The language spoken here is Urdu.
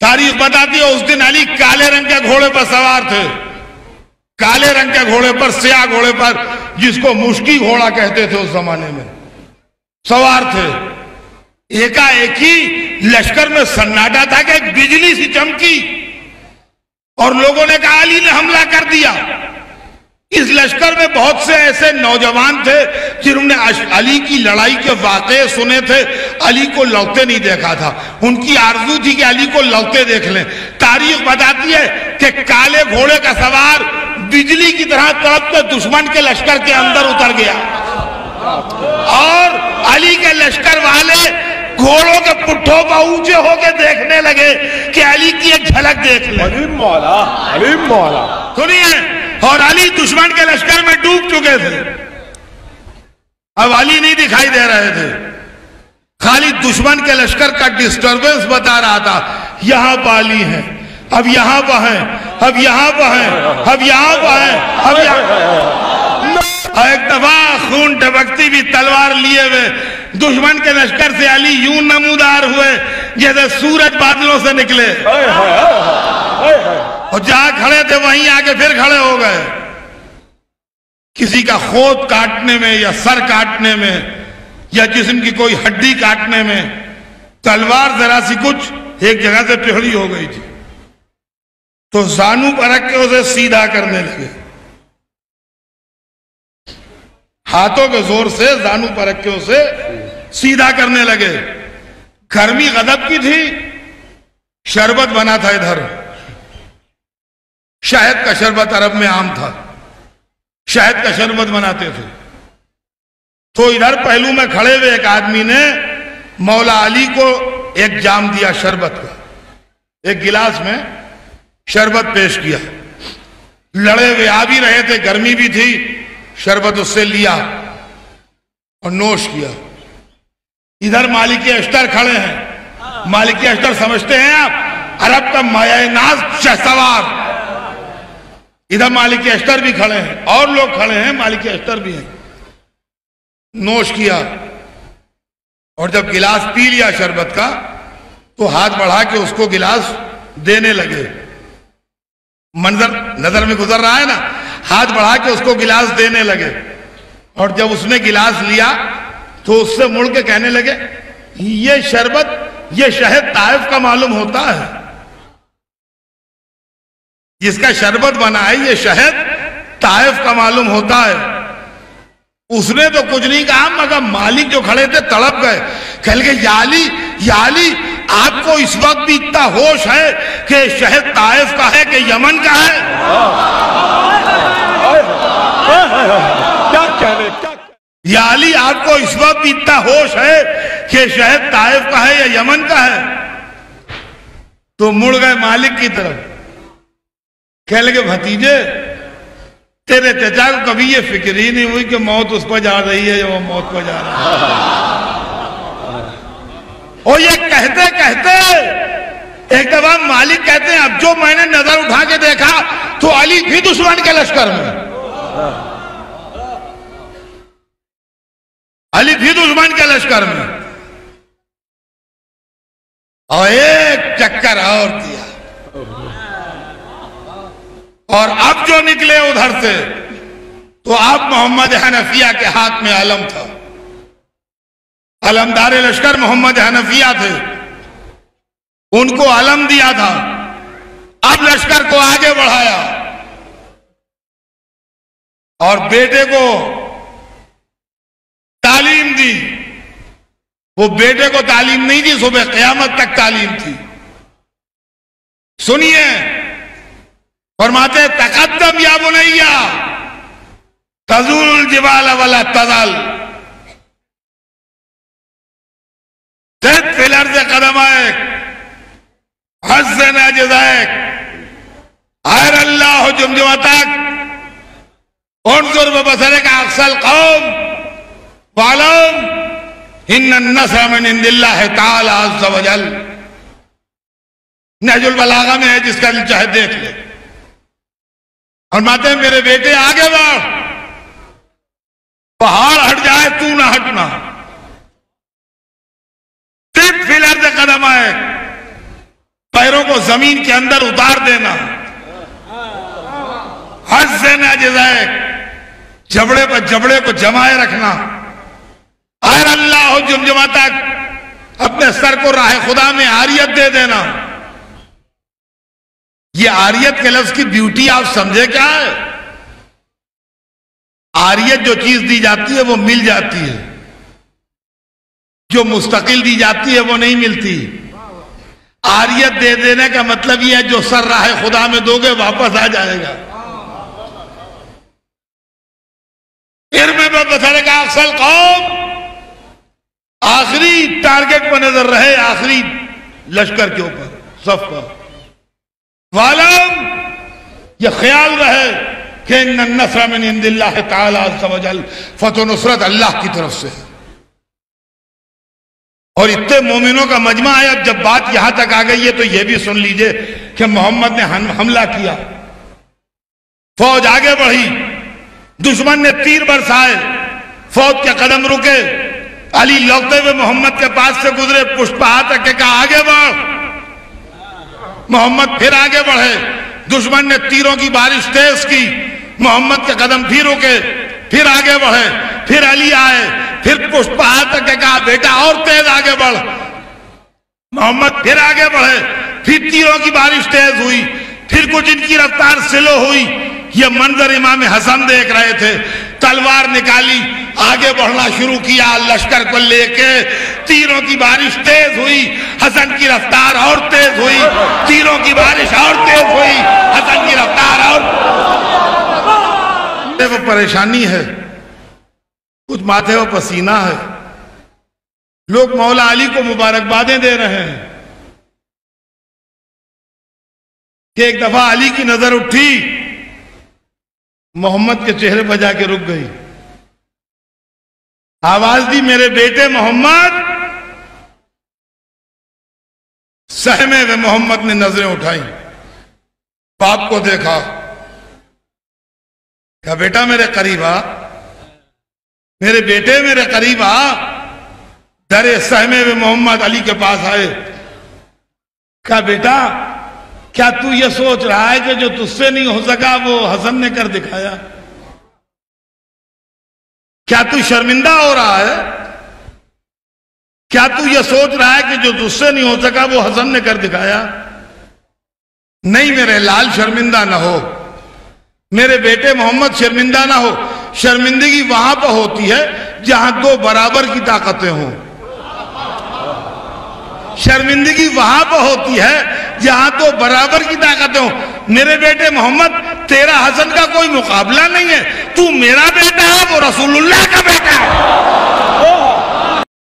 تاریخ بتاتی ہے اس دن علی کالے رنگ کے گھوڑے پر سوار تھے، کالے رنگ کے گھوڑے پر، سیاہ گھوڑے پر، جس کو مشکی گھوڑا کہتے تھے اس زمانے میں، سوار تھے۔ ایکا ایک ہی لشکر میں سناٹا تھا کہ ایک بجلی سی چمکی اور لوگوں نے کہا علی نے حملہ کر دیا۔ اس لشکر میں بہت سے ایسے نوجوان تھے جنہوں نے علی کی لڑائی کے واقعے سنے تھے، علی کو لڑتے نہیں دیکھا تھا، ان کی آرزو تھی کہ علی کو لڑتے دیکھ لیں۔ تاریخ بتاتی ہے کہ کالے گھوڑے کا سوار بجلی کی طرح تڑپ کے دشمن کے لشکر کے اندر اتر گیا اور علی کے لشکر والے گھوڑوں کے پٹھوں پر اونچے ہو کے دیکھنے لگے کہ علی کی ایک جھلک دیکھ لیں۔ علیم مولا، علیم مولا، سنیے، اور علی دشمن کے لشکر میں ڈوب چکے تھے، اب علی نہیں دکھائی دے رہے تھے، خالی دشمن کے لشکر کا ڈسٹربنس بتا رہا تھا، یہاں پہ علی ہیں، اب یہاں پہ ہیں، اب یہاں پہ ہیں، اب یہاں پہ ہیں، اب یہاں۔ ایک دفعہ خون ٹپکتی بھی تلوار لیے ہوئے دشمن کے لشکر سے علی یوں نمودار ہوئے جیسے سورج بادلوں سے نکلے، اور جہاں کھڑے تھے وہیں آگے پھر کھڑے ہو گئے۔ کسی کا خود کاٹنے میں یا سر کاٹنے میں یا جسم کی کوئی ہڈی کاٹنے میں تلوار ذرا سی کچھ ایک جگہ سے ٹیڑھی ہو گئی تھی تو زانو پر رکھ کے اسے سیدھا کرنے لگے، ہاتھوں کے زور سے زانو پر رکھ کے اسے سیدھا کرنے لگے۔ گرمی غضب کی تھی، شربت بنا تھا ادھر، شہد کا شربت عرب میں عام تھا، شہد کا شربت بناتے تھے، تو ادھر پہلو میں کھڑے ہوئے ایک آدمی نے مولا علی کو ایک جام دیا شربت کا، ایک گلاس میں شربت پیش کیا، لڑے ہوئے آ بھی رہے تھے، گرمی بھی تھی، شربت اس سے لیا اور نوش کیا۔ ادھر مالک اشتر کھڑے ہیں، مالک اشتر سمجھتے ہیں آپ عرب کا مایہ ناز شہسوار، ادھر مالک اشتر بھی کھڑے ہیں اور لوگ کھڑے ہیں، مالک اشتر بھی ہیں، نوش کیا اور جب گلاس پی لیا شربت کا تو ہاتھ بڑھا کے اس کو گلاس دینے لگے، منظر نظر میں گزر رہا ہے نا، ہاتھ بڑھا کے اس کو گلاس دینے لگے، اور جب اس نے گلاس لیا تو اس سے مڑ کے کہنے لگے یہ شربت، یہ شہد طائف کا معلوم ہوتا ہے، جس کا شربت بنا ہے یہ شہد طائف کا معلوم ہوتا ہے۔ اس نے تو کچھ نہیں کہا مگر مالک جو کھڑے تھے تڑپ گئے، کہنے لگے یا علی آپ کو اس وقت بھی اتنا ہوش ہے کہ شہد طائف کا ہے کہ یمن کا ہے؟ یا علی آپ کو اس وقت بھی اتنا ہوش ہے کہ شہد طائف کا ہے یا یمن کا ہے؟ تو مڑ گئے مالک کی طرف، کہنے لگے بھتیجے تیرے چچا کو کبھی یہ فکر ہی نہیں ہوئی کہ موت اس پر جا رہی ہے یا وہ موت پر جا رہا ہے۔ اور یہ کہتے کہتے ایک دفعہ مالک کہتے ہیں اب جو میں نے نظر اٹھا کے دیکھا تو علی بھی دشمن کے لشکر میں، علی بھی دشمن کے لشکر میں، اور ایک چکر اور دیا، اور اب جو نکلے ادھر سے تو آپ محمد حنفیہ کے ہاتھ میں علم تھا، علمدار لشکر محمد حنفیہ تھے، ان کو علم دیا تھا، اب لشکر کو آگے بڑھایا اور بیٹے کو تعلیم دی۔ وہ بیٹے کو تعلیم نہیں دی، صبح قیامت تک تعلیم تھی۔ سنیے، فرماتے تقدم یا بنیا تزول الجبال ولا تزل زد فی الارض قدمائک حسن جزائک غیر اللہ جمجمتک انظر ببصرک اقصى القوم وعلم ان النصر من عند اللہ تعالی عز وجل۔ نہج البلاغہ میں ہے، جس کا دل چاہے دیکھ لے۔ فرماتے ہیں میرے بیٹے آگے بڑھ، پہاڑ ہٹ جائے تو نہ ہٹنا، تب فی الارض قدمائک، پیروں پیروں کو زمین کے اندر اتار دینا، حج سے ناجزائے جبڑے پر جبڑے کو جمائے رکھنا، اور اللہ جمجمہ تک اپنے سر کو راہ خدا میں عاریت دے دینا۔ یہ عاریت کے لفظ کی بیوٹی آپ سمجھے کیا ہے؟ عاریت جو چیز دی جاتی ہے وہ مل جاتی ہے، جو مستقل دی جاتی ہے وہ نہیں ملتی۔ عاریت دے دینے کا مطلب یہ ہے جو سر راہ خدا میں دو گے واپس آ جائے گا۔ کا اکثر قوم آخری ٹارگٹ پر نظر رہے، آخری لشکر کے اوپر صف پر، وَعْلَمْ یہ خیال رہے کہ ان النصر من عند اللہ تعالی عز و جل، فتح نصرت اللہ کی طرف سے۔ اور اتنے مومنوں کا مجمع ہے، اب جب بات یہاں تک آ گئی ہے تو یہ بھی سن لیجئے کہ محمد نے حملہ کیا، فوج آگے بڑھی، دشمن نے تیر برسائے، فوج کے قدم رکے، علی لوٹتے ہوئے محمد کے پاس سے گزرے، پشت پہ ہاتھ رکھ کے کہا آگے بڑھ۔ محمد پھر آگے بڑھے، دشمن نے تیروں کی بارش تیز کی، محمد کے قدم پھر رکے، پھر آگے بڑھے، پھر علی آئے، پھر پشت پہ ہاتھ رکھ کے کہا بیٹا اور تیز آگے بڑھ۔ محمد پھر آگے بڑھے، پھر تیروں کی بارش تیز ہوئی، پھر کچھ ان کی رفتار سلو ہوئی۔ یہ منظر امام حسن دیکھ رہے تھے، تلوار نکالی، آگے بڑھنا شروع کیا لشکر کو لے کے، تیروں کی بارش تیز ہوئی، حسن کی رفتار اور تیز ہوئی، تیروں کی بارش اور تیز ہوئی، حسن کی رفتار اور وہ پریشانی ہے، کچھ ماتھے وہ پسینہ ہے، لوگ مولا علی کو مبارکبادیں دے رہے ہیں کہ ایک دفعہ علی کی نظر اٹھی، محمد کے چہرے پر جا کے رک گئی، آواز دی میرے بیٹے محمد۔ سہمے ہوئے محمد نے نظریں اٹھائیں، باپ کو دیکھا، کہا بیٹا میرے قریب آ، میرے بیٹے میرے قریب آ۔ ڈرے سہمے ہوئے محمد علی کے پاس آئے، کہا بیٹا کیا تو یہ سوچ رہا ہے کہ جو تجھ سے نہیں ہو سکا وہ حسن نے کر دکھایا؟ کیا تو شرمندہ ہو رہا ہے؟ کیا تو یہ سوچ رہا ہے کہ جو تجھ سے نہیں ہو سکا وہ حسن نے کر دکھایا؟ نہیں میرے لال شرمندہ نہ ہو، میرے بیٹے محمد شرمندہ نہ ہو۔ شرمندگی وہاں پہ ہوتی ہے جہاں دو برابر کی طاقتیں ہوں، شرمندگی وہاں پہ ہوتی ہے جہاں دو برابر کی طاقتیں ہوں۔ میرے بیٹے محمد تیرا حسن کا کوئی مقابلہ نہیں ہے، تو میرا بیٹا ہے وہ رسول اللہ کا بیٹا